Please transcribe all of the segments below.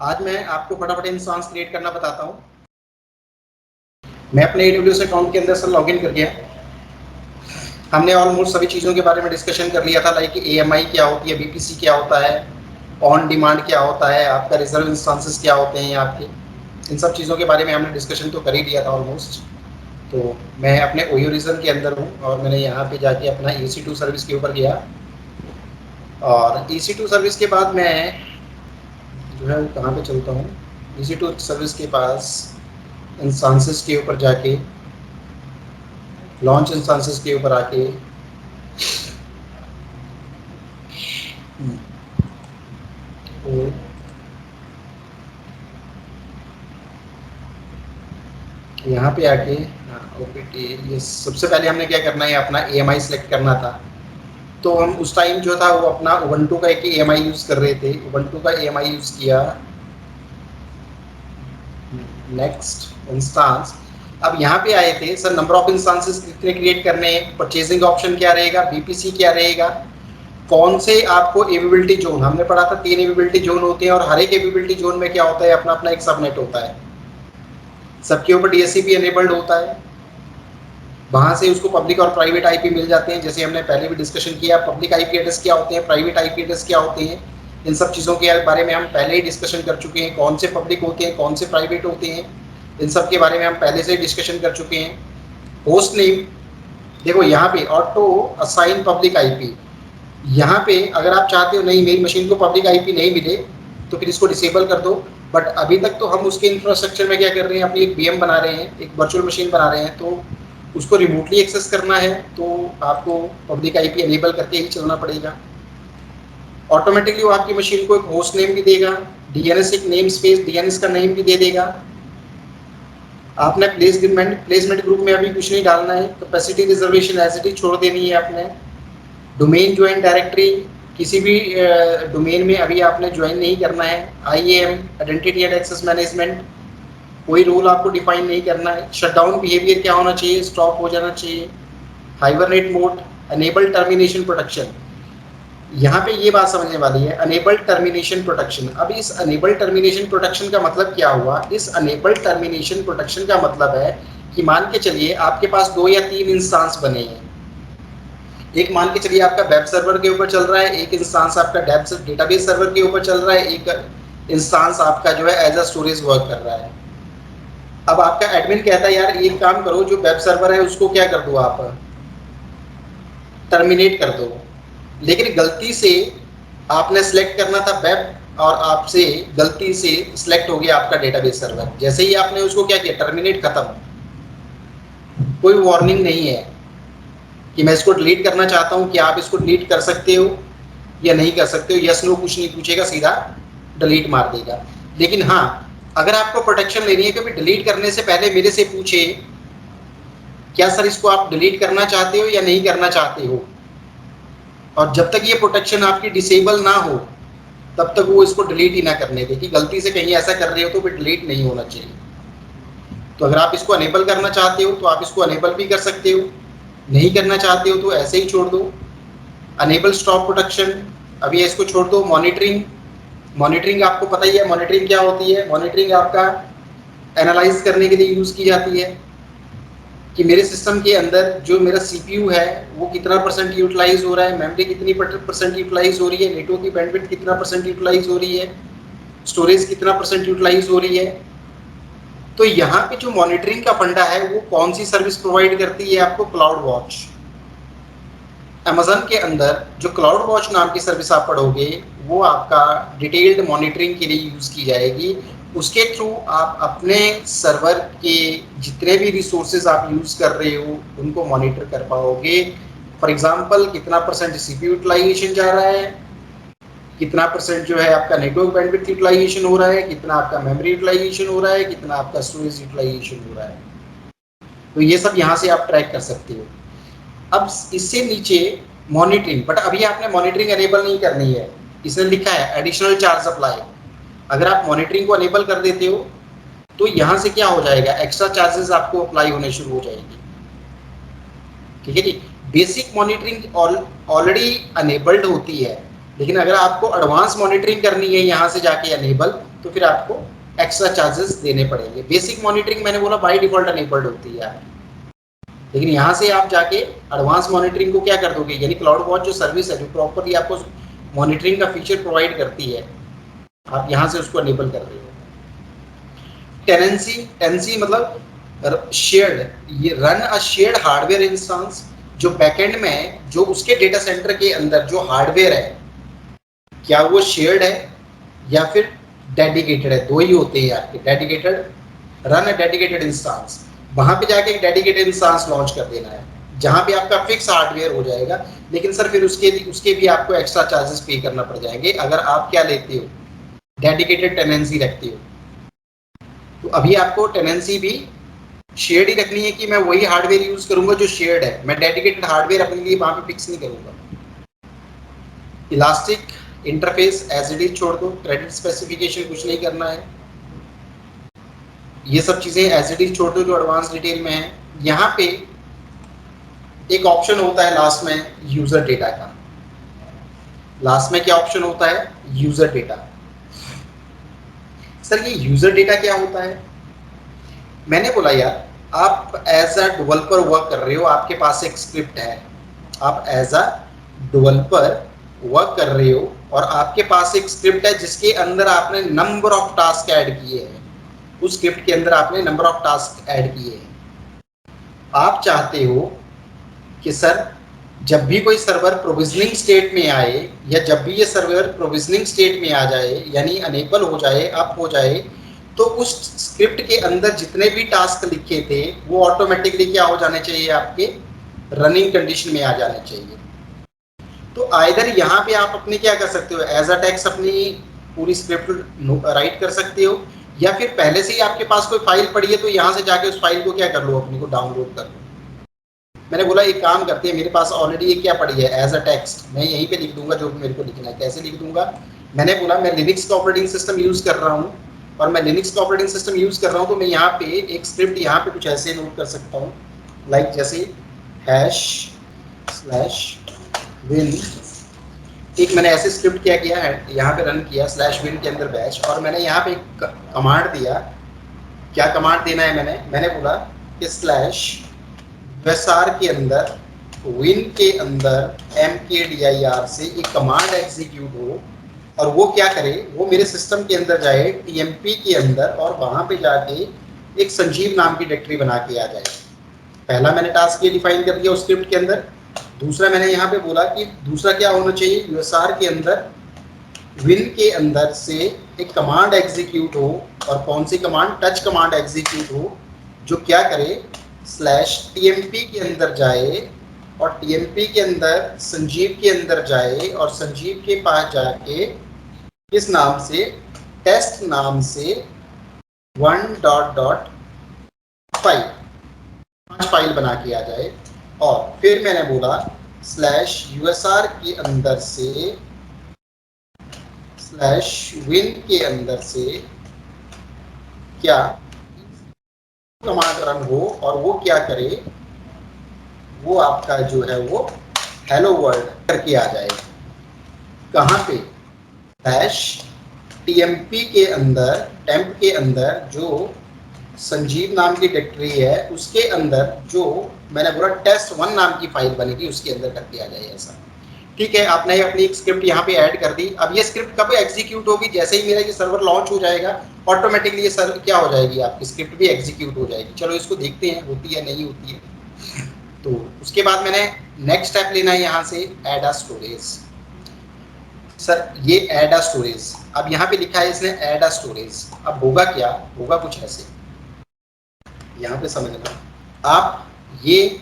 आज मैं आपको फटाफट इंस्टेंस क्रिएट करना बताता हूँ। मैं अपने AWS अकाउंट के अंदर सर लॉगिन कर गया। हमने ऑलमोस्ट सभी चीज़ों के बारे में डिस्कशन कर लिया था, लाइक AMI क्या होती है, BPC क्या होता है, ऑन डिमांड क्या होता है, आपका रिजर्व इंस्टेंसेस क्या होते हैं आपके, इन सब चीज़ों के बारे में हमने डिस्कशन तो कर ही लिया था ऑलमोस्ट। तो मैं अपने ओयो रीजन के अंदर हूँ और मैंने यहाँ पे जाके अपना EC2 सर्विस के ऊपर गया और EC2 सर्विस के बाद मैं जो है वो कहाँ पे चलता हूँ, EC2 सर्विस के पास इंस्टेंसेस के ऊपर जाके लॉन्च इंस्टेंसेस के ऊपर आके तो यहाँ पे आके ओपीटी, ये सबसे पहले हमने क्या करना है, अपना AMI सेलेक्ट करना था। तो हम उस टाइम जो था वो अपना उबंटू का एक AMI यूज़ कर रहे थे, उबंटू का AMI यूज़ किया। नेक्स्ट इंस्टांस, अब यहाँ पे आए थे सर नंबर ऑफ इंस्टांसेस कितने क्रिएट करने हैं, परचेजिंग ऑप्शन क्या रहेगा, BPC क्या रहेगा, कौन से आपको एवेबिलिटी जोन, हमने पढ़ा था 3 एवेबिलिटी जोन होते हैं और हर एक एवेबिलिटी जोन में क्या होता है, अपना अपना एक सबनेट होता है, सबके ऊपर DHCP एनेबल्ड होता है। वहाँ से उसको पब्लिक और प्राइवेट IP मिल जाते हैं, जैसे हमने पहले भी डिस्कशन किया, पब्लिक IP एड्रेस क्या होते हैं, प्राइवेट IP एड्रेस क्या होते हैं, इन सब चीज़ों के बारे में हम पहले ही डिस्कशन कर चुके हैं, कौन से पब्लिक होते हैं, कौन से प्राइवेट होते हैं, इन सब के बारे में हम पहले से डिस्कशन कर चुके हैं। होस्ट नेम, देखो यहाँ पे ऑटो असाइन पब्लिक IP, यहाँ पे अगर आप चाहते हो नहीं मेरी मशीन को पब्लिक IP नहीं मिले तो फिर इसको डिसेबल कर दो। बट अभी तक तो हम उसके इंफ्रास्ट्रक्चर में क्या कर रहे हैं, अपनी एक VM बना रहे हैं, एक वर्चुअल मशीन बना रहे हैं, तो उसको रिमोटली एक्सेस करना है तो आपको पब्लिक IP एनेबल करके ही चलना पड़ेगा। ऑटोमेटिकली वो आपकी मशीन को एक होस्ट नेम भी देगा, DNS एक नेम स्पेस DNS का नेम भी दे देगा। आपने प्लेसमेंट ग्रुप में अभी कुछ नहीं डालना है, capacity reservation as it is छोड़ देनी है आपने। डोमेन ज्वाइन डायरेक्टरी, किसी भी डोमेन में अभी आपने ज्वाइन नहीं करना है। IAM identity and access management, कोई रूल आपको डिफाइन नहीं करना है। शटडाउन बिहेवियर क्या होना चाहिए, स्टॉप हो जाना चाहिए। Hibernate mode, enable termination protection, यहाँ पे ये बात समझने वाली है, अनेबल टर्मिनेशन प्रोटेक्शन। अब इस अनेबल टर्मिनेशन प्रोटेक्शन का मतलब क्या हुआ, इस अनेबल टर्मिनेशन प्रोटेक्शन का मतलब है कि मान के चलिए आपके पास 2 या 3 इंस्टांस बने हैं, एक मान के चलिए आपका वेब सर्वर के ऊपर चल रहा है, एक इंस्टांस आपका डेटाबेस सर्वर के ऊपर चल रहा है, एक इंस्टांस आपका जो है एज अ स्टोरेज वर्क कर रहा है। अब आपका एडमिन कहता है यार एक काम करो, जो वेब सर्वर है उसको क्या कर दो, आप टर्मिनेट कर दो, लेकिन गलती से आपने सेलेक्ट करना था वेब और आपसे गलती से सिलेक्ट हो गया आपका डेटाबेस सर्वर। जैसे ही आपने उसको क्या किया, टर्मिनेट, खत्म, कोई वार्निंग नहीं है कि मैं इसको डिलीट करना चाहता हूँ, कि आप इसको डिलीट कर सकते हो या नहीं कर सकते हो, यस नो कुछ नहीं पूछेगा, सीधा डिलीट मार देगा। लेकिन हाँ, अगर आपको प्रोटेक्शन लेनी है, क्योंकि डिलीट करने से पहले मेरे से पूछे क्या सर इसको आप डिलीट करना चाहते हो या नहीं करना चाहते हो, और जब तक ये प्रोटेक्शन आपकी डिसेबल ना हो तब तक वो इसको डिलीट ही ना करने दे, कि गलती से कहीं ऐसा कर रहे हो तो फिर डिलीट नहीं होना चाहिए। तो अगर आप इसको अनेबल करना चाहते हो तो आप इसको अनेबल भी कर सकते हो, नहीं करना चाहते हो तो ऐसे ही छोड़ दो। अनेबल स्टॉप प्रोटेक्शन, अभी इसको छोड़ दो। मॉनिटरिंग, मॉनिटरिंग आपको पता ही है मॉनिटरिंग क्या होती है। मॉनिटरिंग आपका एनालाइज करने के लिए यूज़ की जाती है कि मेरे सिस्टम के अंदर जो मेरा CPU है वो कितना % यूटिलाइज हो रहा है, मेमोरी कितनी % यूटिलाइज हो रही है, नेटवर्क की बैंडविड्थ कितना % यूटिलाइज हो रही है, स्टोरेज कितना % यूटिलाइज हो रही है। तो यहाँ पे जो मॉनिटरिंग का फंडा है वो कौन सी सर्विस प्रोवाइड करती है आपको, क्लाउड वॉच। अमेजन के अंदर जो क्लाउड वॉच नाम की सर्विस आप पढ़ोगे वो आपका डिटेल्ड मॉनिटरिंग के लिए यूज़ की जाएगी। उसके थ्रू आप अपने सर्वर के जितने भी रिसोर्सेज आप यूज़ कर रहे हो उनको मॉनिटर कर पाओगे। फॉर एग्जांपल कितना % CPU यूटिलाइजेशन जा रहा है, कितना % जो है आपका नेटवर्क बैंडविड्थ यूटिलाइजेशन हो रहा है, कितना आपका मेमोरी यूटिलाइजेशन हो रहा है, कितना आपका स्टोरेज यूटिलाइजेशन हो रहा है। तो ये सब यहाँ से आप ट्रैक कर सकते हो। अब इससे नीचे मॉनिटरिंग, बट अभी आपने मॉनिटरिंग अनेबल नहीं करनी है, इसने लिखा है एडिशनल चार्ज अप्लाई। अगर आप मॉनिटरिंग को अनेबल कर देते हो तो यहाँ से क्या हो जाएगा, एक्स्ट्रा चार्जेस आपको अप्लाई होने शुरू हो जाएंगे। ठीक है जी, बेसिक मॉनिटरिंग ऑलरेडी अनेबल्ड होती है, लेकिन अगर आपको एडवांस मॉनिटरिंग करनी है यहाँ से जाके अनेबल, तो फिर आपको एक्स्ट्रा चार्जेस देने पड़ेंगे। बेसिक मॉनिटरिंग मैंने बोला बाय डिफॉल्ट अनेबल्ड होती है, लेकिन यहाँ से आप जाके एडवांस मॉनिटरिंग को क्या कर दोगे, यानी क्लाउड वॉच जो सर्विस है जो प्रॉपरली आपको मॉनिटरिंग का फीचर प्रोवाइड करती है, आप यहाँ से उसको अनेबल कर रहे हो। टेनेंसी मतलब शेयर्ड, ये run a shared hardware instance, जो बैकएंड में जो उसके डेटा सेंटर के अंदर जो हार्डवेयर है क्या वो शेयर्ड है या फिर डेडिकेटेड है, दो ही होते हैं आपके। Dedicated, run a dedicated instance, वहां पे जाके एक डेडिकेटेड इंस्टेंस लॉन्च कर देना है जहां पे आपका फिक्स हार्डवेयर हो जाएगा। लेकिन सर फिर उसके भी आपको एक्स्ट्रा चार्जेस पे करना पड़ जाएंगे अगर आप क्या लेते हो, डेडिकेटेड टेनेंसी रखते हो। तो अभी आपको टेनेंसी भी शेयर्ड ही रखनी है कि मैं वही हार्डवेयर यूज करूंगा जो शेयर्ड है, मैं डेडिकेटेड हार्डवेयर अपने लिए वहां पे फिक्स नहीं करूंगा। Elastic interface as it is छोड़ दो, क्रेडिट स्पेसिफिकेशन कुछ नहीं करना है, ये सब चीजें एज इट इज छोड़ दो जो एडवांस डिटेल में है। यहाँ पे एक ऑप्शन होता है लास्ट में यूजर डेटा का। लास्ट में क्या ऑप्शन होता है, यूजर डेटा। सर ये यूजर डेटा क्या होता है? मैंने बोला यार आप एज अ डेवलपर वर्क कर रहे हो, आपके पास एक स्क्रिप्ट है, आप एज अ डेवलपर वर्क कर रहे हो और आपके पास एक स्क्रिप्ट है जिसके अंदर आपने नंबर ऑफ टास्क ऐड किए हैं, उस स्क्रिप्ट के अंदर आपने नंबर ऑफ टास्क ऐड किए हैं। आप चाहते हो कि सर जब भी कोई सर्वर प्रोविजनिंग स्टेट में आए या जब भी ये सर्वर प्रोविजनिंग स्टेट में आ जाए यानी अनेबल हो जाए, अप हो जाए, तो उस स्क्रिप्ट के अंदर जितने भी टास्क लिखे थे वो ऑटोमेटिकली क्या हो जाने चाहिए, आपके रनिंग कंडीशन में आ जाने चाहिए। तो आइदर यहाँ पे आप अपने क्या कर सकते हो, एज अ टेक्स्ट अपनी पूरी स्क्रिप्ट राइट कर सकते हो, या फिर पहले से ही आपके पास कोई फाइल पड़ी है तो यहाँ से जाके उस फाइल को क्या कर लो, अपनी को डाउनलोड कर लो। मैंने बोला एक काम करते हैं, मेरे पास ऑलरेडी ये क्या पड़ी है एज अ टेक्स्ट, मैं यहीं पे लिख दूंगा जो भी मेरे को लिखना है। कैसे लिख दूंगा? मैंने बोला मैं लिनक्स का ऑपरेटिंग सिस्टम यूज कर रहा हूँ, और मैं लिनक्स का ऑपरेटिंग सिस्टम यूज कर रहा हूँ तो मैं यहाँ पे एक स्क्रिप्ट यहाँ पे कुछ ऐसे नोट कर सकता हूँ, लाइक जैसे #win। एक मैंने ऐसे स्क्रिप्ट क्या किया है, यहाँ पे रन किया /win के अंदर बैच, और मैंने यहाँ पे एक कमांड दिया। क्या कमांड देना है? मैंने बोला कि /usr के अंदर विन के अंदर mkdir से एक कमांड एग्जीक्यूट हो, और वो क्या करे, वो मेरे सिस्टम के अंदर जाए tmp के अंदर और वहां पे जाके एक संजीव नाम की डायरेक्टरी बना के आ जाए। पहला मैंने टास्क ये डिफाइन कर दिया उस स्क्रिप्ट के अंदर। दूसरा मैंने यहाँ पे बोला कि दूसरा क्या होना चाहिए, यूएसआर के अंदर विन के अंदर से एक कमांड एग्जीक्यूट हो, और कौन सी कमांड, टच कमांड एग्जीक्यूट हो, जो क्या करे /tmp के अंदर जाए और tmp के अंदर संजीव के अंदर जाए और संजीव के पास जाके किस नाम से, टेस्ट नाम से 1.5 फाइल बना के आ जाए। और फिर मैंने बोला /usr के अंदर से /win के अंदर से क्या कमांड रन हो, और वो क्या करे, वो आपका जो है वो हेलो वर्ल्ड करके आ जाए। कहाँ पे? /tmp के अंदर, टेम्प के अंदर जो संजीव नाम की डायरेक्टरी है उसके अंदर जो मैंने बोला test1 नाम की फाइल बनेगी उसके अंदर करके आ जाए ऐसा। ठीक है, आपने अपनी एक स्क्रिप्ट यहाँ पे ऐड कर दी। अब ये स्क्रिप्ट कब एग्जीक्यूट होगी? जैसे ही मेरा ये सर्वर लॉन्च हो जाएगा ऑटोमेटिकली ये सर्वर क्या हो जाएगी, आपकी स्क्रिप्ट भी एग्जीक्यूट हो जाएगी। चलो इसको देखते हैं होती है नहीं होती है। तो उसके बाद मैंने नेक्स्ट स्टेप लेना है यहाँ से ऐड अ स्टोरेज। सर ये ऐड अ स्टोरेज, अब यहाँ पे लिखा है इसने ऐड अ स्टोरेज, अब होगा क्या, होगा कुछ ऐसे, यहाँ पे समझना आप, ये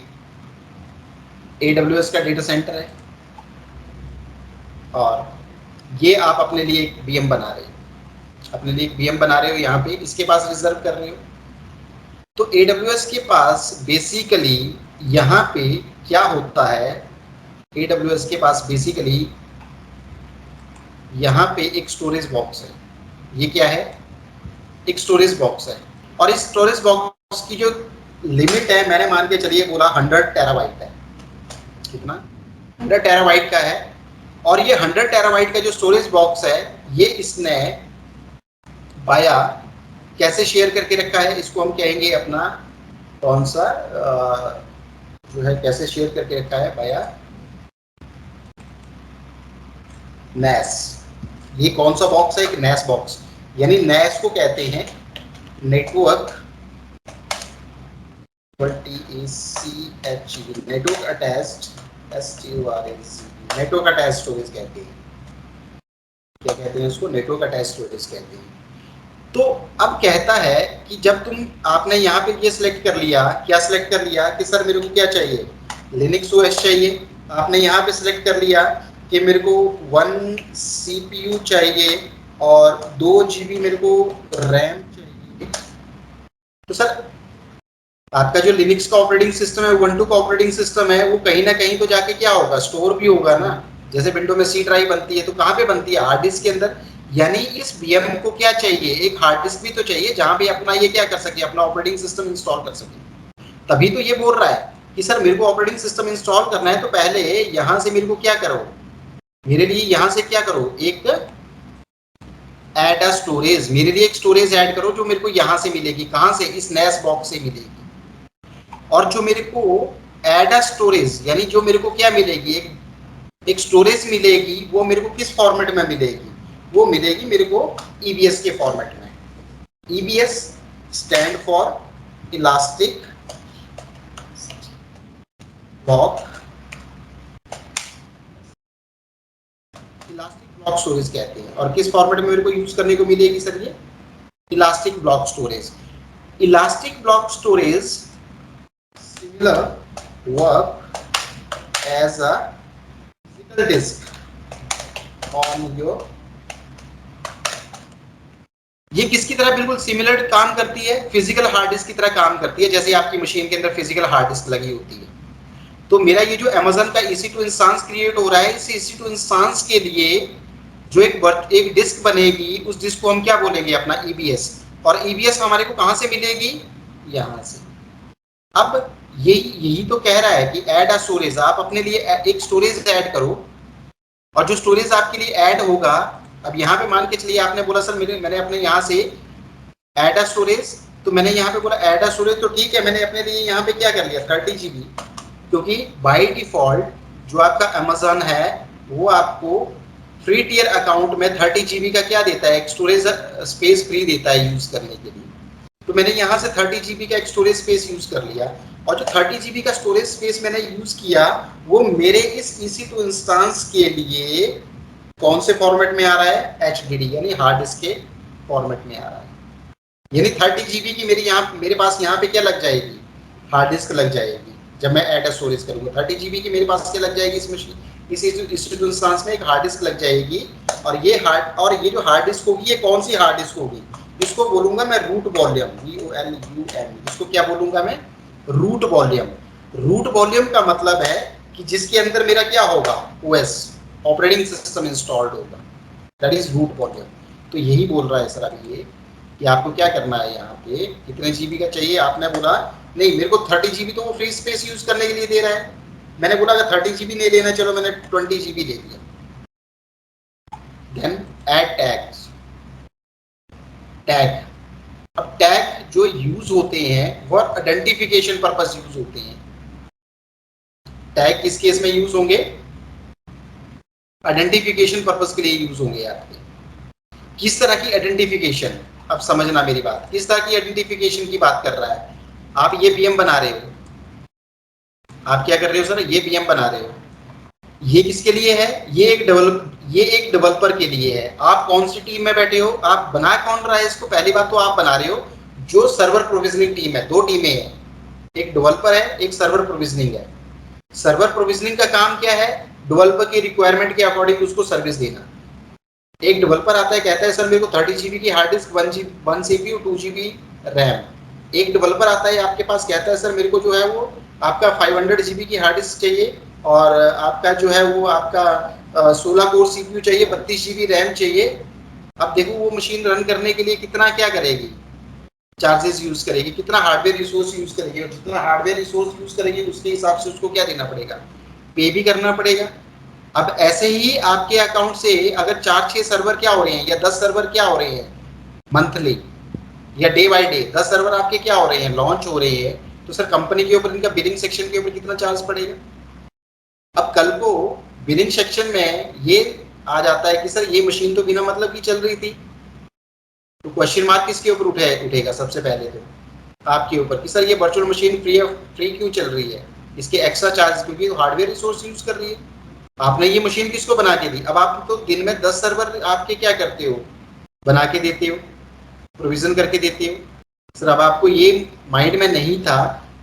AWS का डेटा सेंटर है और ये आप अपने लिए एक VM बना रहे हो, अपने लिए एक VM बना रहे हो, यहाँ पे इसके पास रिजर्व कर रहे हो। तो AWS के पास बेसिकली यहाँ पे क्या होता है, AWS के पास बेसिकली यहाँ पे एक स्टोरेज बॉक्स है। ये क्या है? एक स्टोरेज बॉक्स है, और इस स्टोरेज बॉक्स की जो लिमिट है मैंने मान के चलिए बोला 100 टेराबाइट है। कितना? 100 टेराबाइट का है। और ये 100 टेराबाइट का जो स्टोरेज बॉक्स है, ये इसने बाया कैसे शेयर करके रखा है, इसको हम कहेंगे अपना कौन सा जो है कैसे शेयर करके रखा है बाया नैस। ये कौन सा बॉक्स है, एक नैस बॉक्स, यानी नैस को कहते हैं network network attached network attached storage कहते हैं। क्या कहते हैं उसको, नेटवर्क अटैच्ड स्टोरेज कहते हैं। तो अब कहता है कि जब आपने यहाँ पे ये सिलेक्ट कर लिया, क्या सिलेक्ट कर लिया कि सर मेरे को क्या चाहिए, लिनक्स ओएस चाहिए। आपने यहाँ पे सिलेक्ट कर लिया कि मेरे को 1 CPU चाहिए और 2 GB मेरे को रैम चाहिए। तो सर आपका जो लिनक्स का ऑपरेटिंग सिस्टम है, उबुंटू का ऑपरेटिंग सिस्टम है, वो कहीं ना कहीं तो जाके क्या होगा, स्टोर भी होगा ना। जैसे विंडो में सी ड्राइव बनती है तो कहाँ पे बनती है, हार्ड डिस्क के अंदर। यानी इस VM को क्या चाहिए, एक हार्ड डिस्क भी तो चाहिए जहां पे अपना ये क्या कर सके, अपना ऑपरेटिंग सिस्टम इंस्टॉल कर सके। तभी तो ये बोल रहा है कि सर मेरे को ऑपरेटिंग सिस्टम इंस्टॉल करना है तो पहले यहां से मेरे को क्या करो, मेरे लिए यहां से क्या करो, एक ऐड अ स्टोरेज, मेरे लिए एक स्टोरेज ऐड करो जो मेरे को यहां से मिलेगी, कहां से, इस नैस बॉक्स से मिलेगी। और जो मेरे को ऐड अ स्टोरेज यानी जो मेरे को क्या मिलेगी, एक स्टोरेज मिलेगी, वो मेरे को किस फॉर्मेट में मिलेगी, वो मिलेगी मेरे को EBS के फॉर्मेट में। EBS stand for elastic block storage कहते हैं। और किस फॉर्मेट में मेरे को यूज करने को मिलेगी सर, ये elastic block storage. Elastic block storage similar work as a physical disk on your, ये किसकी तरह बिल्कुल सिमिलर काम करती है, फिजिकल हार्ड डिस्क की तरह काम करती है, जैसे आपकी मशीन के अंदर फिजिकल हार्ड डिस्क लगी होती है। तो मेरा ये जो Amazon का EC2 इंस्टांस क्रिएट हो रहा है, इस EC2 इंस्टांस के लिए जो एक डिस्क बनेगी, उस डिस्क को हम क्या बोलेंगे, अपना EBS। और EBS हमारे को कहां से मिलेगी, यहां से। अब यही तो कह रहा है कि ऐड अ स्टोरेज, आप अपने लिए एक स्टोरेज ऐड करो, और जो स्टोरेज आपके लिए ऐड होगा, अब यहाँ पे मान के चलिए आपने बोला सर मैंने अपने यहाँ से ऐड अ स्टोरेज, तो मैंने यहाँ पे बोला ऐड अ स्टोरेज, तो ठीक है, मैंने अपने लिए यहाँ पे क्या कर लिया 30 GB, क्योंकि बाय डिफॉल्ट जो आपका Amazon है वो आपको फ्री टियर अकाउंट में 30 GB का क्या देता है, एक स्टोरेज स्पेस फ्री देता है यूज करने के लिए। तो मैंने यहाँ से 30 GB का एक स्टोरेज स्पेस यूज कर लिया, और जो 30 GB का स्टोरेज स्पेस मैंने यूज किया वो मेरे इस EC2 इंस्टांस के लिए कौन से फॉर्मेट में आ रहा है, HDD यानी हार्ड डिस्क के फॉर्मेट में आ रहा है। यानी 30 GB की मेरे पास यहाँ पे क्या लग जाएगी, हार्ड डिस्क लग जाएगी। जब मैं ऐड स्टोरेज करूंगा 30 GB की मेरे पास क्या लग जाएगी, इस मशीन इस इंस्टांस में एक हार्ड डिस्क लग जाएगी। और ये जो हार्ड डिस्क होगी, ये कौन सी हार्ड डिस्क होगी, इसको बोलूंगा मैं रूट वॉल्यूम, VOLUM। इसको क्या बोलूंगा मैं, रूट वॉल्यूम। रूट वॉल्यूम का मतलब है कि जिसके अंदर मेरा क्या होगा, OS ऑपरेटिंग सिस्टम इंस्टॉल्ड होगा, दैट इज रूट वॉल्यूम। तो यही बोल रहा है सर अभी ये कि आपको क्या करना है, यहाँ पे कितने GB का चाहिए, आपने बोला नहीं मेरे को 30 GB तो वो फ्री स्पेस यूज करने के लिए दे रहा है। मैंने बोला अगर 30 GB नहीं लेना, चलो मैंने 20 GB ले लिया। Then add tags, tag. अब टैग जो यूज होते हैं वो आइडेंटिफिकेशन पर्पस यूज होते हैं। टैग किस केस में यूज होंगे, आइडेंटिफिकेशन पर्पस के लिए यूज होंगे आपके। किस तरह की आइडेंटिफिकेशन, अब समझना मेरी बात, किस तरह की आइडेंटिफिकेशन की बात कर रहा है। आप ये VM बना रहे हो, आप क्या कर रहे हो सर, ये VM बना रहे हो, ये किसके लिए है, ये एक डेवलपर के लिए है। आप कौन सी टीम में बैठे हो, आप बना कौन रहा है इसको, पहली बात तो आप बना रहे हो जो सर्वर प्रोविजनिंग टीम है, 2 टीमें हैं, एक डेवलपर है, एक सर्वर प्रोविजनिंग है। सर्वर प्रोविजनिंग का काम क्या है, डेवलपर की रिक्वायरमेंट के अकॉर्डिंग उसको सर्विस देना। एक डेवलपर आता है कहता है सर मेरे को 30 GB की hard disk, 1 CPU 2 GB RAM. एक डेवलपर आता है आपके पास कहता है सर मेरे को जो है वो आपका 500 GB की हार्ड डिस्क चाहिए, और आपका जो है वो आपका 16 कोर CPU चाहिए, 32 GB रैम चाहिए। अब देखो वो मशीन रन करने के लिए कितना क्या करेगी, चार्जेस यूज करेगी, कितना हार्डवेयर रिसोर्स यूज करेगी, और जितना हार्डवेयर रिसोर्स यूज करेगी उसके हिसाब से उसको क्या देना पड़ेगा, पे भी करना पड़ेगा। अब ऐसे ही आपके अकाउंट से अगर 4-6 सर्वर क्या हो रहे हैं या 10 सर्वर क्या हो रहे हैं, मंथली या डे बाय डे 10 सर्वर आपके क्या हो रहे हैं, लॉन्च हो रहे हैं, तो सर कंपनी के ऊपर, इनका बिलिंग सेक्शन के ऊपर कितना चार्ज पड़ेगा। अब कल को बिलिंग सेक्शन में ये आ जाता है कि सर ये मशीन तो बिना मतलब की चल रही थी, तो क्वेश्चन मार्क किसके ऊपर उठेगा सबसे पहले, तो आपके ऊपर कि सर ये वर्चुअल मशीन फ्री क्यों चल रही है, इसके एक्स्ट्रा चार्ज, क्योंकि हार्डवेयर रिसोर्स यूज कर रही है। आपने ये मशीन किसको बना के दी, अब आप तो दिन में 10 सर्वर आपके क्या करते हो, बना के देते हो, प्रोविजन करके देते हो। सर अब आपको ये माइंड में नहीं था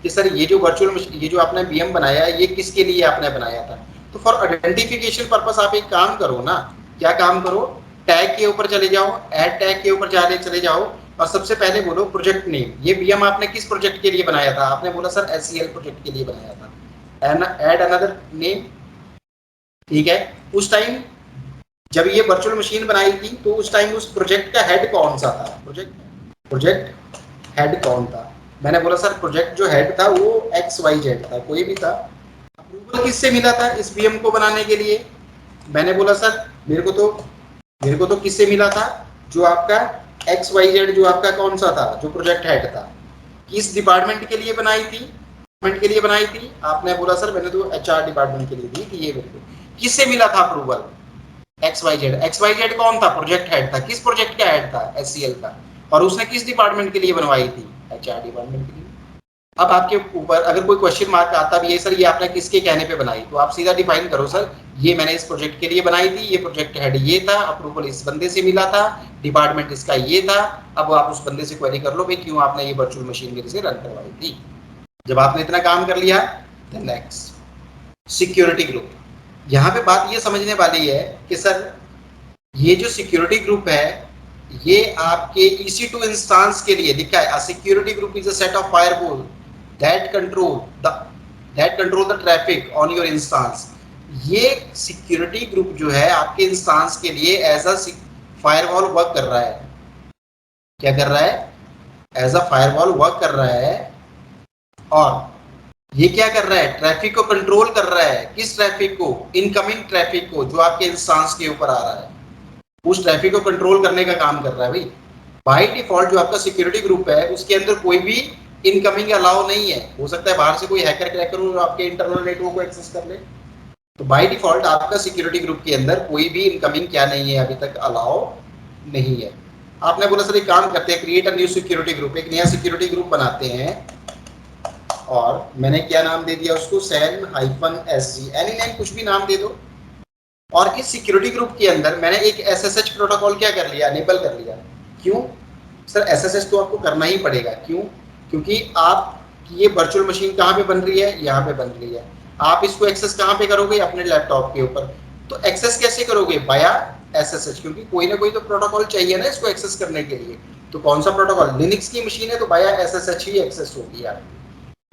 कि सर ये जो वर्चुअल मशीन, ये जो आपने बीएम बनाया है, ये किसके लिए आपने बनाया था। तो फॉर आइडेंटिफिकेशन पर्पस आप एक काम करो ना, क्या काम करो, टैग के ऊपर चले जाओ, ऐड टैग के ऊपर चले जाओ, और सबसे पहले बोलो प्रोजेक्ट नेम। ये बीएम आपने किस प्रोजेक्ट के लिए बनाया था, आपने बोला सर एससीएल प्रोजेक्ट के लिए बनाया था, ऐड अनदर नेम। ठीक है, उस टाइम जब ये वर्चुअल मशीन बनाई थी तो उस टाइम उस प्रोजेक्ट का हेड कौन सा था, प्रोजेक्ट हेड कौन था। मैंने बोला सर प्रोजेक्ट जो हेड था वो XYZ था, कोई भी था। अप्रूवल किससे मिला था इस बीएम को बनाने के लिए, मैंने बोला सर मेरे को तो किससे मिला था, जो आपका XYZ, जो आपका कौन सा था, जो प्रोजेक्ट हेड था, किस डिपार्टमेंट के लिए बनाई थी, आपने बोला सर मैंने तो HR डिपार्टमेंट के लिए दी थी। ये मेरे को किससे मिला था अप्रूवल, XYZ कौन था, प्रोजेक्ट हेड था, किस प्रोजेक्ट का हेड था, SCL का, और उसने किस डिपार्टमेंट के लिए बनवाई थी, HR डिपार्टमेंट के लिए। अब आपके ऊपर अगर कोई क्वेश्चन मार्क आता भी है सर ये आपने किसके कहने पे बनाई, तो आप सीधा डिफाइन करो सर ये मैंने इस प्रोजेक्ट के लिए बनाई थी, ये प्रोजेक्ट हेड ये था, अप्रूवल इस बंदे से मिला था, डिपार्टमेंट इसका ये था। अब आप उस बंदे से क्वेरी कर लो भाई क्यों आपने ये वर्चुअल मशीन मेरे से रन करवाई थी। जब आपने इतना काम कर लिया, देन नेक्स्ट सिक्योरिटी ग्रुप। यहाँ पे बात ये समझने वाली है कि सर ये जो सिक्योरिटी ग्रुप है ये आपके EC2 इंस्टेंस के लिए लिखा है, security group is a set of firewall that control the traffic on your instance. ये सिक्योरिटी ग्रुप जो है आपके इंस्टेंस के लिए एज अ फायरवॉल वर्क कर रहा है। क्या कर रहा है, एज अ फायरवॉल वर्क कर रहा है। और ये क्या कर रहा है, ट्रैफिक को कंट्रोल कर रहा है। किस ट्रैफिक को, इनकमिंग ट्रैफिक को, जो आपके इंस्टेंस के ऊपर आ रहा है, उस ट्रैफिक को कंट्रोल करने का काम कर रहा है भाई। बाय डिफॉल्ट जो आपका सिक्योरिटी ग्रुप है उसके अंदर कोई भी इनकमिंग अलाउ नहीं है। हो सकता है बाहर से कोई हैकर क्रैकर हो जो आपके इंटरनल नेटवर्क को एक्सेस कर ले, तो बाय डिफॉल्ट आपका सिक्योरिटी ग्रुप के अंदर कोई भी इनकमिंग क्या नहीं है, अभी तक अलाउ नहीं है। आपने बोला सर एक काम करते हैं, create a new security group, एक नया सिक्योरिटी ग्रुप बनाते हैं, और मैंने क्या नाम दे दिया उसको, SAN-SG, एनी नेम कुछ भी नाम दे दो। और इस सिक्योरिटी ग्रुप के अंदर मैंने एक SSH प्रोटोकॉल क्या कर लिया, अनेबल कर लिया। क्यों सर, SSH तो आपको करना ही पड़ेगा। क्यों, क्योंकि आप ये वर्चुअल मशीन कहाँ पे बन रही है, यहाँ पे बन रही है। आप इसको एक्सेस कहाँ पे करोगे, अपने लैपटॉप के ऊपर। तो एक्सेस कैसे करोगे, बाया SSH, क्योंकि कोई ना कोई तो प्रोटोकॉल चाहिए ना इसको एक्सेस करने के लिए। तो कौन सा प्रोटोकॉल, लिनक्स की मशीन है तो बाया SSH ही एक्सेस होगी आपकी।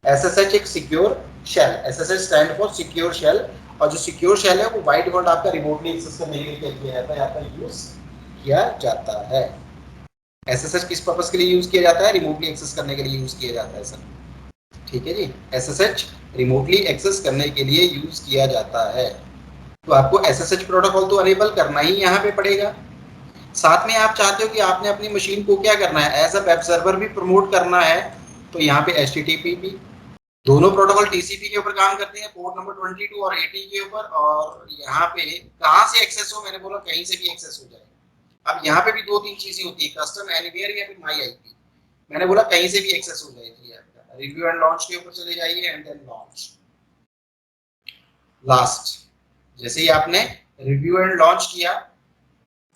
SSH एक secure shell, SSH stand for secure shell, और जो सिक्योर शेल है वो बाय डिफॉल्ट आपका रिमोटली एक्सेस करने के लिए क्या किया जाता है, आपका यूज किया जाता है। SSH किस पर्पस के लिए यूज किया जाता है, रिमोटली एक्सेस करने के लिए यूज किया जाता है सर। ठीक है जी, SSH रिमोटली एक्सेस करने के लिए यूज किया जाता है। तो आपको SSH प्रोटोकॉल तो अनेबल करना ही यहाँ पे पड़ेगा। साथ में आप चाहते हो कि आपने अपनी मशीन को क्या करना है, एज अ वेब सर्वर भी प्रमोट करना है, तो यहाँ पे HTTP भी, दोनों प्रोटोकॉल TCP के ऊपर काम करते हैं, पोर्ट नंबर 22 और 80 के ऊपर। और यहाँ पे कहाँ से एक्सेस हो, मैंने बोला कहीं से भी एक्सेस हो जाए। अब यहाँ पे भी दो तीन चीजें होती है, कस्टम एनीवेयर या फिर माई आईपी। मैंने बोला कहीं से भी एक्सेस हो जाएगी। आपका रिव्यू एंड लॉन्च के ऊपर चले जाइए, एंड देन लॉन्च लास्ट। जैसे ही आपने रिव्यू एंड लॉन्च किया,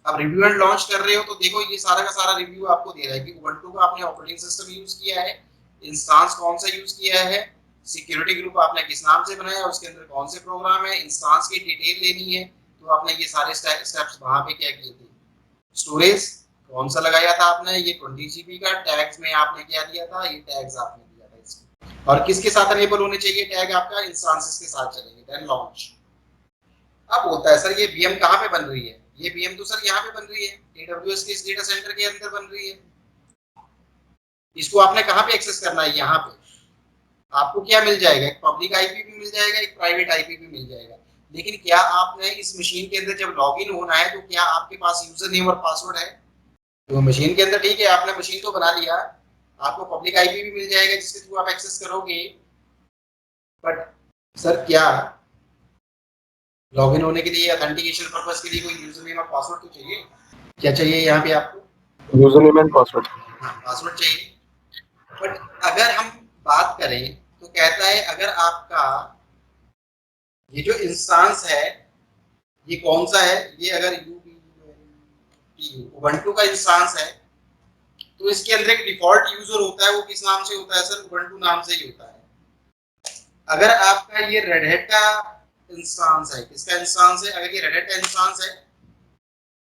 अब रिव्यू एंड लॉन्च कर रहे हो तो देखो ये सारा का सारा रिव्यू आपको दे रहा है कि उबंटू का आपने ऑपरेटिंग सिस्टम यूज किया है, इंस्टेंस कौन सा यूज किया है, सिक्योरिटी ग्रुप आपने किस नाम से बनाया, उसके अंदर कौन से प्रोग्राम है, इंस्टेंस की डिटेल लेनी है, तो आपने ये सारे स्टेप्स वहां पे क्या किए थे। स्टोरेज कौन सा लगाया था आपने, ये 20 GB का, टैग्स में आपने क्या दिया था, ये टैग्स आपने दिया था इसमें, और किसके साथ अनेबल होने चाहिए टैग, आपका इंस्टेंसेस के साथ चलेंगे, देन लॉन्च। अब होता है सर ये बीएम कहाँ पे बन रही है, ये बीएम तो सर यहाँ पे बन रही है, AWS के इस डेटा सेंटर के अंदर बन रही है। इसको आपने कहाँ पे एक्सेस करना है, यहाँ पे आपको क्या मिल जाएगा, एक पब्लिक आईपी भी मिल जाएगा, एक प्राइवेट आईपी भी मिल जाएगा। लेकिन क्या आपने इस मशीन के अंदर जब लॉगिन होना है तो क्या आपके पास यूजर नेम और पासवर्ड है, तो मशीन के अंदर ठीक है, आपने मशीन तो बना लिया, आपको पब्लिक आईपी भी मिल जाएगा जिसके थ्रू आप एक्सेस करोगे, बट सर क्या लॉगिन होने के लिए, ऑथेंटिकेशन पर्पस के लिए कोई यूजर नेम और पासवर्ड तो चाहिए? क्या चाहिए यहाँ पे आपको? User name and password. हाँ, पासवर्ड चाहिए। बट अगर हम बात करें तो कहता है अगर आपका ये जो इंस्टांस है ये कौन सा है, ये अगर उबंटू का इंस्टांस है तो इसके अंदर एक डिफॉल्ट यूजर होता है, वो किस नाम से होता है सर? उबंटू नाम से ही होता है। अगर आपका ये रेड हैट का इंस्टांस है, किसका इंस्टांस है? अगर ये रेड हैट का इंस्टांस है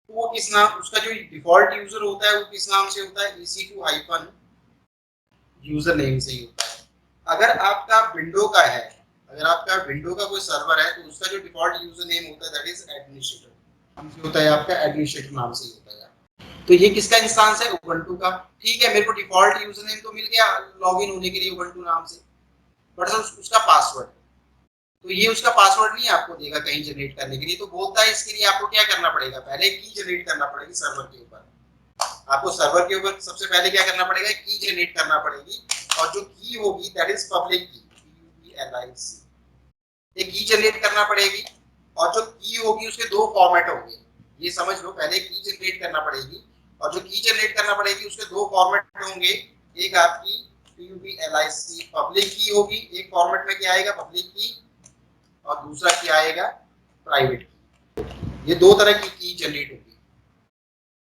तो वो किस नाम, उसका जो डिफॉल्ट यूजर होता है वो किस नाम से होता है? EC2 हाइफन यूजर नेम से ही होता है। अगर आपका विंडो का है, अगर आपका विंडो का कोई सर्वर है तो उसका जो डिफॉल्ट यूजर नेम होता है दैट इज एडमिनिस्ट्रेटर, नाम से होता है आपका, एडमिनिस्ट्रेटर नाम से ही होता है। तो ये किसका इंस्टांस है? उबंटू का। ठीक है, मेरे को डिफॉल्ट यूजर नेम तो मिल गया लॉगिन होने के लिए उबंटू नाम से, बट उसका पासवर्ड, तो ये उसका पासवर्ड नहीं आपको देगा कहीं जनरेट करने के लिए, तो बोलता है इसके लिए आपको क्या करना पड़ेगा? पहले की जनरेट करना पड़ेगी सर्वर के ऊपर। आपको सर्वर के ऊपर सबसे पहले क्या करना पड़ेगा? की जनरेट करना पड़ेगी, और जो की होगी दैट इज पब्लिक की, एक की जनरेट करना पड़ेगी, और जो की होगी उसके दो फॉर्मेट होंगे, ये समझ लो। पहले की जनरेट करना पड़ेगी, और जो की जनरेट करना पड़ेगी उसके दो फॉर्मेट होंगे, एक आपकी PUBLIC पब्लिक की होगी, एक फॉर्मेट में क्या आएगा? पब्लिक की, और दूसरा क्या आएगा? प्राइवेट की। ये दो तरह की जनरेट होगी।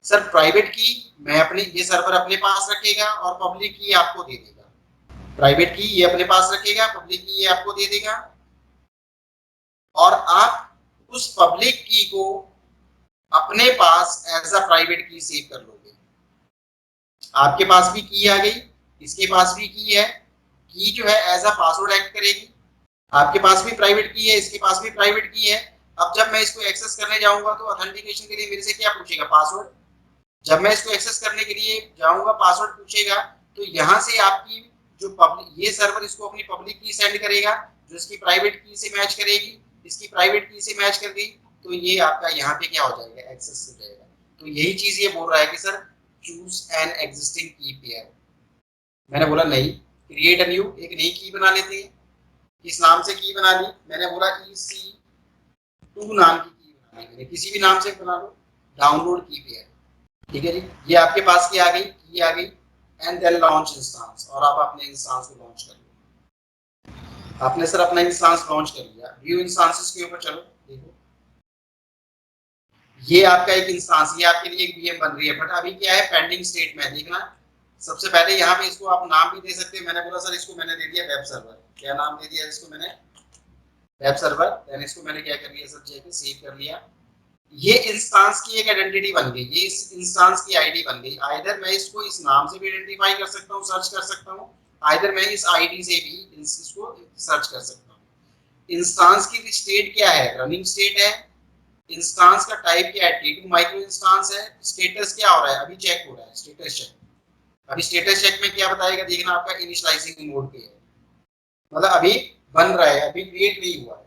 सर प्राइवेट की मैं अपने, ये सर्वर अपने पास रखेगा और पब्लिक की आपको दे देगा। प्राइवेट की ये अपने पास रखेगा, पब्लिक की ये आपको दे देगा, और आप उस पब्लिक की को अपने पास एज अ प्राइवेट की सेव कर लोगे। आपके पास भी की आ गई, इसके पास भी की है, की जो है एज अ पासवर्ड एक्ट करेगी। आपके पास भी प्राइवेट की है, इसके पास भी प्राइवेट की है। अब जब मैं इसको एक्सेस करने जाऊंगा तो ऑथेंटिकेशन के लिए मेरे से क्या पूछेगा? पासवर्ड। जब मैं इसको एक्सेस करने के लिए जाऊंगा पासवर्ड पूछेगा, तो यहाँ से आपकी जो पब्लिक, ये सर्वर इसको अपनी पब्लिक की सेंड करेगा जो इसकी प्राइवेट की से मैच करेगी, इसकी प्राइवेट की से मैच कर गई तो ये आपका यहाँ पे क्या हो जाएगा? एक्सेस हो जाएगा। तो यही चीज ये बोल रहा है कि सर चूज एन एग्जिस्टिंग की पेयर। मैंने बोला नहीं, क्रिएट अ न्यू, एक नई की बना लेते हैं। किस नाम से की बना ली? मैंने बोला EC2 नाम की बना ली मैंने, किसी भी नाम से बना लो, डाउनलोड की पेयर। ठीक है जी, ये आपके पास की आ गई, की आ गई, एंड देन लॉन्च इंस्टेंस, और आप अपने इंस्टेंस को लॉन्च कर लो। आपने सर अपना इंस्टेंस लॉन्च कर लिया, व्यू इंस्टेंसेस के ऊपर चलो, देखो ये आपका एक इंस्टेंस, ये आपके लिए एक VM बन रही है, बट अभी क्या है? पेंडिंग स्टेट में देखना। सबसे पहले यहाँ पे इसको आप नाम भी दे सकते हैं। मैंने बोला सर इसको मैंने दे दिया वेब सर्वर। क्या नाम दे दिया इसको मैंने? Web server. देन इसको मैंने क्या कर लिया सर? जाके सेव कर लिया। ये इंस्टेंस की एक आइडेंटिटी बन गई, ये इस इंस्टेंस की आईडी बन गई। आइदर मैं इसको इस नाम से भी आइडेंटिफाई कर सकता हूँ, सर्च कर सकता हूँ, आइदर मैं इस आईडी से भी इसको सर्च कर सकता हूँ। इंस्टेंस की स्टेट क्या है? रनिंग स्टेट है। इंस्टेंस का टाइप क्या है? T2 माइक्रो इंस्टेंस है। स्टेटस क्या हो रहा है? अभी चेक हो रहा है, स्टेटस चेक। अभी स्टेटस चेक में क्या बताएगा? देखना आपका इनिशियलाइजिंग मोड पे है, मतलब अभी बन रहा है, अभी क्रिएट नहीं हुआ है।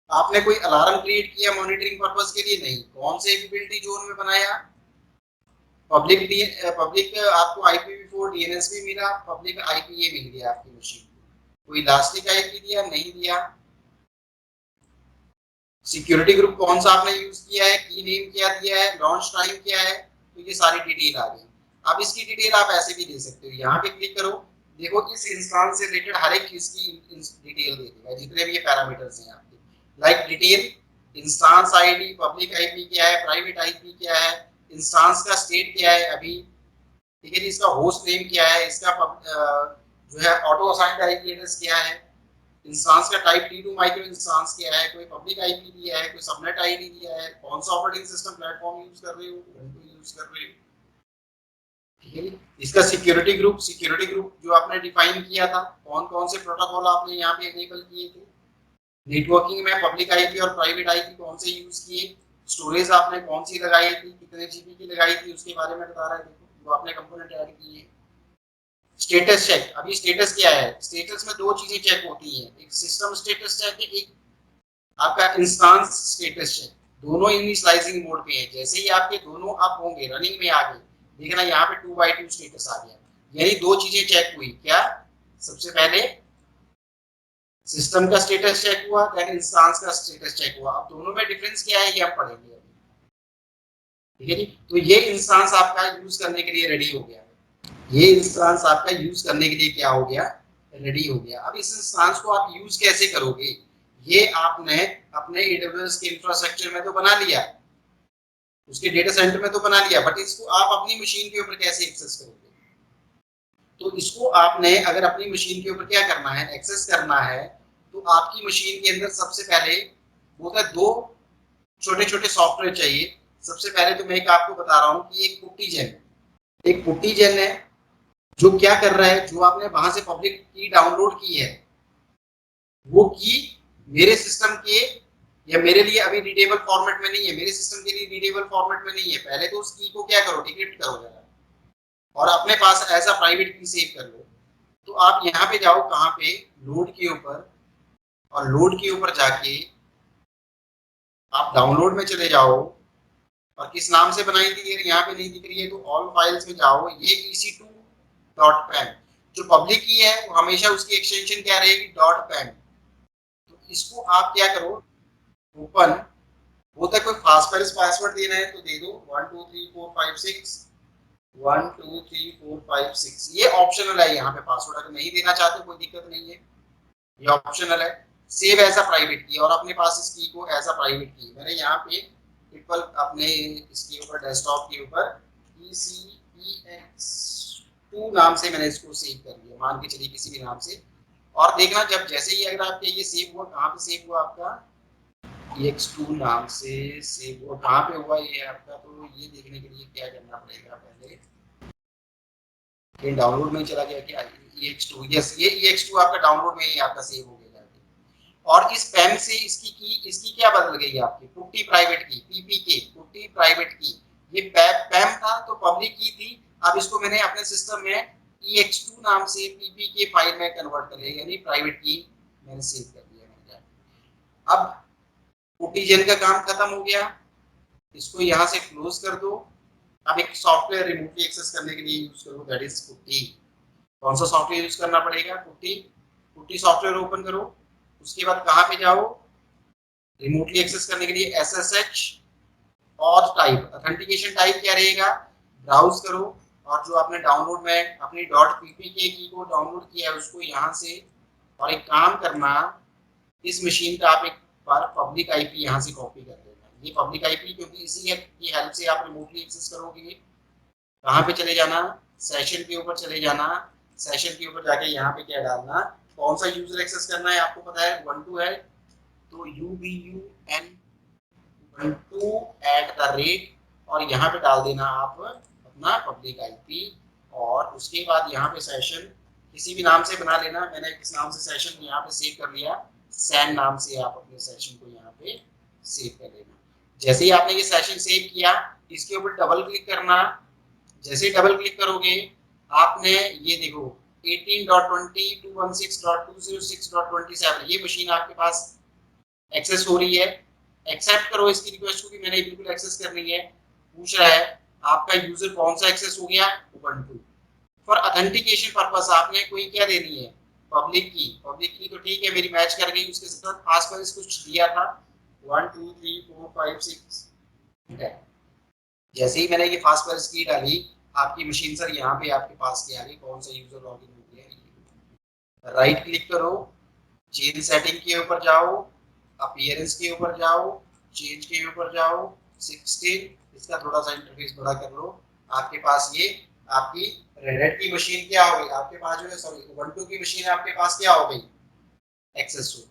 आपने कोई अलार्म क्रिएट किया मॉनिटरिंग पर्पस के लिए? नहीं। कौन से एबिलिटी जोन में बनाया? पब्लिक पब्लिक आपको IPv4 DNS भी मिला, पब्लिक IPA मिल गया आपकी मशीन को। कोई इलास्टिक आईपी दिया? नहीं दिया। सिक्योरिटी ग्रुप कौन सा आपने यूज किया है? की नेम क्या दिया है? लॉन्च टाइम क्या है? तो ये सारी डिटेल आ गई। अब इसकी डिटेल आप ऐसे भी दे सकते हो, यहाँ पे क्लिक करो, देखो इस इंस्टेंस से रिलेटेड हर एक चीज की डिटेल दे देगा, जितने भी ये पैरामीटर्स हैं आपके, like detail, instance ID, public IP क्या है, प्राइवेट आईपी क्या है, इंस्टेंस का स्टेट क्या है अभी, ठीक है जी, इसका होस्ट नेम क्या है, इसका जो है ऑटो असाइंड आईपी एड्रेस क्या है, इंस्टेंस का टाइप T2 माइक्रो इंस्टेंस क्या है, कोई पब्लिक आईपी दिया है, कोई सबनेट आईडी दिया है, कौन सा ऑपरेटिंग सिस्टम प्लेटफॉर्म यूज कर रहे हो, उबुंटू यूज कर रहे हो, ठीक है। इसका सिक्योरिटी ग्रुप जो आपने डिफाइन किया था, कौन कौन से प्रोटोकॉल आपने यहाँ पे एनेबल किए थे, नेटवर्किंग में पब्लिक आईपी और प्राइवेट आईपी कौन से यूज किए, स्टोरेज आपने कौन सी लगाई थी, कितने जीबी की लगाई थी, उसके बारे में बता रहा है। देखो जो आपने कंपोनेंट ऐड किए। स्टेटस चेक, अभी स्टेटस क्या है? स्टेटस में दो चीजें चेक होती हैं, एक सिस्टम स्टेटस चेक है, एक आपका इंस्टेंस स्टेटस चेक। दोनों इनिशियलाइजिंग मोड पे है। जैसे ही आपके दोनों अप होंगे, रनिंग में आ गए, देखना यहाँ पे 2/2 स्टेटस आ गया, यानी दो चीजें चेक हुई। क्या? सबसे पहले सिस्टम का स्टेटस चेक हुआ, देन इंस्टेंस का स्टेटस चेक हुआ। अब दोनों में डिफरेंस क्या है ये आप पढ़ेंगे, ठीक है जी। तो ये इंस्टेंस आपका यूज करने के लिए रेडी हो गया, ये इंस्टेंस आपका यूज करने के लिए क्या हो गया, रेडी हो गया। अब इस इंस्टेंस को आप यूज कैसे करोगे, ये आपने अपने AWS के इंफ्रास्ट्रक्चर में तो बना लिया, उसके डेटा सेंटर में तो बना लिया, बट इसको आप अपनी मशीन के ऊपर कैसे एक्सेस करोगे? तो इसको आपने अगर अपनी मशीन के ऊपर क्या करना है, एक्सेस करना है, तो आपकी मशीन के अंदर सबसे पहले वो है दो छोटे छोटे सॉफ्टवेयर चाहिए। सबसे पहले तो मैं एक आपको बता रहा हूँ कि एक पुट्टी जेन, एक पुट्टी जेन है जो क्या कर रहा है, जो आपने वहां से पब्लिक की डाउनलोड की है, वो की मेरे सिस्टम के या मेरे लिए अभी रीडेबल फॉर्मेट में नहीं है, मेरे सिस्टम के लिए रीडेबल फॉर्मेट में नहीं है। पहले तो उस की को क्या करो, डिक्रिप्ट करो जरा, और अपने पास एज अ प्राइवेट की सेव कर लो। तो आप यहाँ पे जाओ, कहाँ पे, लोड के ऊपर, और लोड के ऊपर जाके आप डाउनलोड में चले जाओ, और किस नाम से बनाई थी, यहाँ पे नहीं दिख रही है तो ऑल फाइल्स में जाओ, ये ec2.pem जो पब्लिक की है वो हमेशा उसकी एक्सटेंशन क्या रहेगी, .pem। तो इसको आप क्या करो, ओपन, वो तक कोई फास्टफेरिस पासवर्ड देना है तो दे दो, 1 2 3 4 5 6 1 2 3 4 5 6, ये ऑप्शनल है यहाँ पे पासवर्ड, अगर नहीं देना चाहते कोई दिक्कत नहीं है, ये ऑप्शनल है। सेव एज अ प्राइवेट की, और अपने पास इस की को एज अ प्राइवेट की मैंने यहाँ पे ट्रिपल अपने इसके ऊपर डेस्कटॉप के ऊपर ECEX2 नाम से मैंने इसको सेव कर लिया, मान के चलिए किसी भी नाम से। और देखना जब जैसे ही अगर आपके ये सेव हुआ, कहाँ पे सेव हुआ आपका, EX2 नाम से सेव हुआ, कहाँ पे हुआ ये आपका, तो ये देखने के लिए क्या करना पड़ेगा, पहले डाउनलोड में चला गया क्या, EX2, यस, ये EX2 आपका डाउनलोड में ही आपका सेव हो गया। और इस पैम से इसकी क्या बदल गई आपकी, पुट्टी प्राइवेट की, PPK पुट्टी प्राइवेट की, ये पैम था तो पब्लिक की थी, अब इसको मैंने अपने सिस्टम में EX2 नाम से PPK फाइल में कन्वर्ट कर लिया, यानी प्राइवेट की मैंने सेव कर दिया मैंने। अब पुट्टी जेन का काम खत्म हो गया, इसको यहाँ से क्लोज कर दो। अब एक सॉफ्टवेयर रिमोटली एक्सेस करने के लिए यूज करो, दैट इज पुट्टी। कौन सा सॉफ्टवेयर यूज करना पड़ेगा, पुट्टी, पुट्टी सॉफ्टवेयर ओपन करो। उसके बाद कहाँ पे जाओ, रिमोटली एक्सेस करने के लिए SSH और टाइप, ऑथेंटिकेशन टाइप क्या रहेगा, ब्राउज करो, और जो आपने डाउनलोड में अपनी .ppk की को डाउनलोड किया है उसको यहाँ से, और एक काम करना, इस मशीन का आप एक बार पब्लिक आईपी यहाँ से कॉपी कर लेना, ये पब्लिक आईपी, क्योंकि इसी की हेल्प से आप रिमोटली एक्सेस करोगे। कहाँ पे चले जाना, सेशन के ऊपर चले जाना, सेशन के ऊपर जाके यहाँ पे क्या डालना, कौन सा यूजर एक्सेस करना है आपको पता है, 12 है, तो ubun12@, और यहाँ पे डाल देना आप अपना पब्लिक आईपी, और उसके बाद यहाँ पे सेशन किसी भी नाम से बना लेना, मैंने किस नाम से सेशन यहाँ पे सेव कर लिया, सैन नाम से आप अपने सेशन को यहाँ पे सेव कर लेना। जैसे ही आपने ये सेशन सेव किया, इसके ऊपर डबल क्लिक करना, जैसे डबल क्लिक करोगे आपने ये देखो 18.20.216.206.27 ये मशीन आपके पास एक्सेस हो रही है। एक्सेप्ट करो इसकी रिक्वेस्ट को कि मैंने बिल्कुल एक्सेस करनी है। पूछ रहा है आपका यूजर कौन सा एक्सेस हो गया, उबंटू। फॉर ऑथेंटिकेशन पर्पस आपने कोई क्या देनी है, पब्लिक की। पब्लिक की तो ठीक है मेरी मैच कर गई, उसके साथ पासवर्ड कुछ दिया था 1 2 3 4 5 6, ठीक है। जैसे ही मैंने ये पासवर्ड की डाली, आपकी मशीन सर यहाँ पे आपके पास क्या आ गई, कौन सा यूजर लॉगिन हो गया, राइट क्लिक करो, चेंज सेटिंग के ऊपर जाओ, अपीयरेंस के ऊपर जाओ, चेंज के ऊपर जाओ, 16, इसका थोड़ा सा इंटरफेस बड़ा कर लो। आपके पास ये आपकी रेड हैट की मशीन क्या हो गई, आपके पास जो है सॉरी उबंटू की मशीन आपके पास क्या हो गई, एक्सेस हो गई।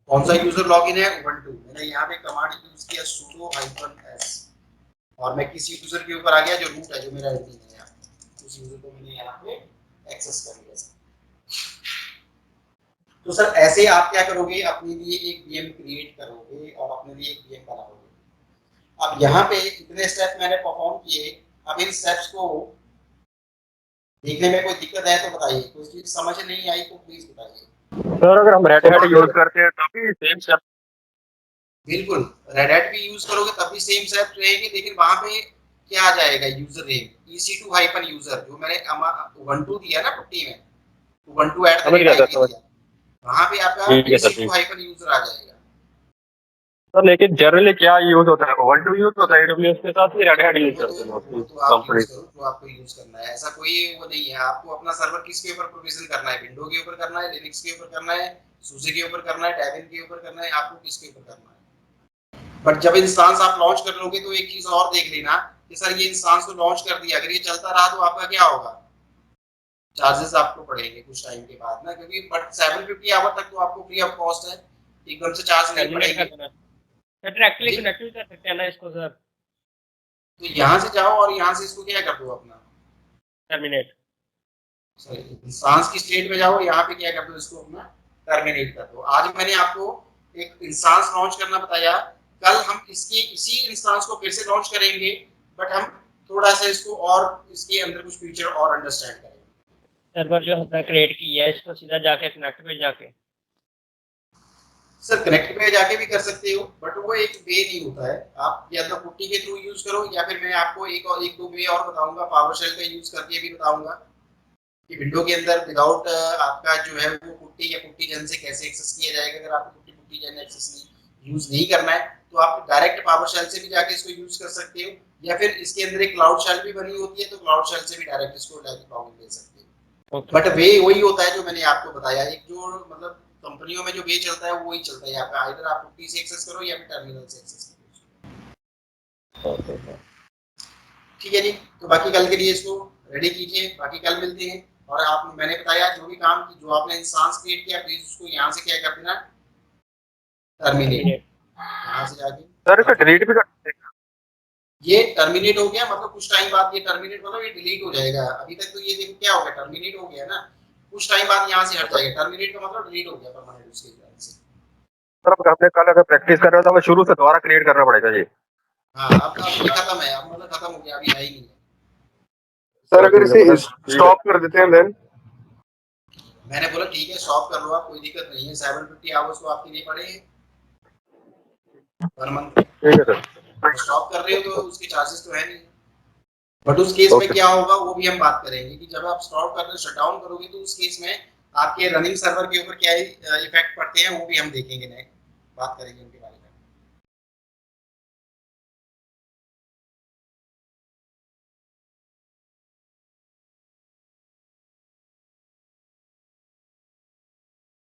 कौन सा यूजर लॉगिन है, उबंटू। मैंने यहाँ पे कमांड यूज किया sudo -s, और मैं किस यूजर के ऊपर आ गया, जो रूट है, जो मेरा एडमिन है यहाँ, उस यूजर को मैंने यहाँ पे एक्सेस कर लिया। तो सर ऐसे आप क्या करोगे, अपने लिए एक वीएम क्रिएट करोगे और अपने लिए एक वीएम बनाओगे। अब यहाँ पे इतने स्टेप मैंने परफॉर्म किए, अब इन स्टेप्स को देखने में कोई दिक्कत है तो बताइए, कोई चीज समझ नहीं आई तो प्लीज बताइए। सर अगर हम रेड हैट यूज करते हैं तभी सेम स्टेप बिल्कुल, रेड हैट भी यूज़ करोगे तब भी सेम सेट रहेगी, लेकिन वहाँ पे क्या आ जाएगा user name EC2 hyphen user जो मैंने उबंटू दिया ना पुट्टी में, उबंटू एट द समझ रेट गया सर, आईपी समझ। दिया, वहाँ पे आपका ठीक है सर, EC2 ठीक। हाइफन यूज़र आ जाएगा। सर लेकिन जनरली क्या यूज होता है, ओवंटू यूज होता है AWS के साथ, ही रेड हैट यूज करते हैं वो मोस्टली तो आप कंपनी। यूज़ करो जो आपको यूज़ करना है, ऐसा कोई वो नहीं है। आपको अपना सर्वर किसके ऊपर प्रोविज़न करना है, विंडो के ऊपर करना है, लिनक्स के ऊपर करना है, सुज़ी के ऊपर करना है, डेबियन के ऊपर करना है, आपको किसके ऊपर करना है। बट जब इंस्टांस आप लॉन्च कर लोगे तो एक चीज़ और देख लेना कि सर ये इंस्टांस को लॉन्च कर दिया, अगर ये चलता रहा तो आपका क्या होगा? चार्जेस आपको पड़ेंगे कुछ टाइम के बाद ना, क्योंकि बट 750 आवर तक तो आपको फ्री ऑफ कॉस्ट है, एकदम से चार्ज नहीं टर्मिनेट कर पड़ेंगे। देना सर, डायरेक्टली जी, कनेक्ट भी कर सकते हैं ना इसको सर? तो यहाँ से जाओ और यहाँ से इसको क्या कर दो अपना, टर्मिनेट। इंस्टांस की स्टेट में जाओ, यहाँ पे क्या कर दो इसको अपना टर्मिनेट कर दो। आज मैंने आपको एक इंस्टांस लॉन्च करना बताया, कल हम इसकी इसी इंस्टांस को फिर से लॉन्च करेंगे, बट हम थोड़ा सा इसको और इसके अंदर कुछ फीचर और अंडरस्टैंड करेंगे। सर्वर जो हमने क्रिएट किया है इसको सीधा जाके कनेक्ट पे जाके। सर कनेक्ट पे जाके भी कर सकते हो, बट वो एक वे नहीं होता है। आप या तो पुट्टी के थ्रू यूज करो, या फिर मैं आपको एक दो वे और बताऊंगा, पावर शेल का यूज करके भी बताऊंगा कि विंडो के अंदर विदाउट आपका जो है वो पुट्टी या पुट्टी जन से कैसे एक्सेस किया जाएगा। अगर आपको पुट्टी पुट्टी जन एक्सेस नहीं यूज नहीं करना है तो आप डायरेक्ट पावर शेल से भी जाके इसको यूज कर सकते हो, या फिर इसके अंदर एक क्लाउड शेल भी बनी होती है, तो क्लाउड शेल से भी डायरेक्ट इसको लॉगिन ले सकते हो। Okay but sir. वे वही होता है जो मैंने आपको बताया, एक जो मतलब कंपनियों में जो वे चलता है वो वही चलता है। आपका इधर आप पुट्टी से एक्सेस करो या फिर टर्मिनल से एक्सेस करो। Okay sir. ठीक है जी, तो बाकी कल के लिए इसको रेडी कीजिए, बाकी कल मिलते हैं। और आप मैंने बताया जो भी काम की जो आपने इंस्टांस क्रिएट किया, प्लीज उसको यहाँ से क्या कर देना, टर्मिनेट, टर्मिनेट। यहाँ से जाके सर इसका टर्मिनेट। डिलीट भी कर सकते हैं? ये टर्मिनेट हो गया, मतलब कुछ टाइम बाद ये टर्मिनेट मतलब ये डिलीट हो जाएगा। अभी तक तो ये देखो क्या हो गया, टर्मिनेट हो गया ना, कुछ टाइम बाद यहाँ से हट जाएगा। टर्मिनेट का मतलब डिलीट हो गया परमानेंट उसके हिसाब से। सर अब हमने कल अगर प्रैक्टिस कर रहा था, हमें शुरू से दोबारा क्रिएट करना पड़ेगा जी? हाँ, अब ये खत्म है, अब मतलब खत्म हो गया, अभी है ही नहीं है। सर अगर इसे स्टॉप कर देते हैं देन? मैंने बोला ठीक है स्टॉप कर लो आप, कोई दिक्कत नहीं है। 750 आवर्स तो आपके लिए पड़े हैं पर मंथ के, ठीक है सर। तो स्टॉप कर रहे हो तो उसके चार्जेस तो है नहीं। बट उस केस में ओके। क्या होगा वो भी हम बात करेंगे कि जब आप स्टॉप करके शट डाउन करोगे तो उस केस में आपके रनिंग सर्वर के ऊपर क्या इफेक्ट पड़ते हैं वो भी हम देखेंगे, नेक्स्ट बात करेंगे उनके बारे में।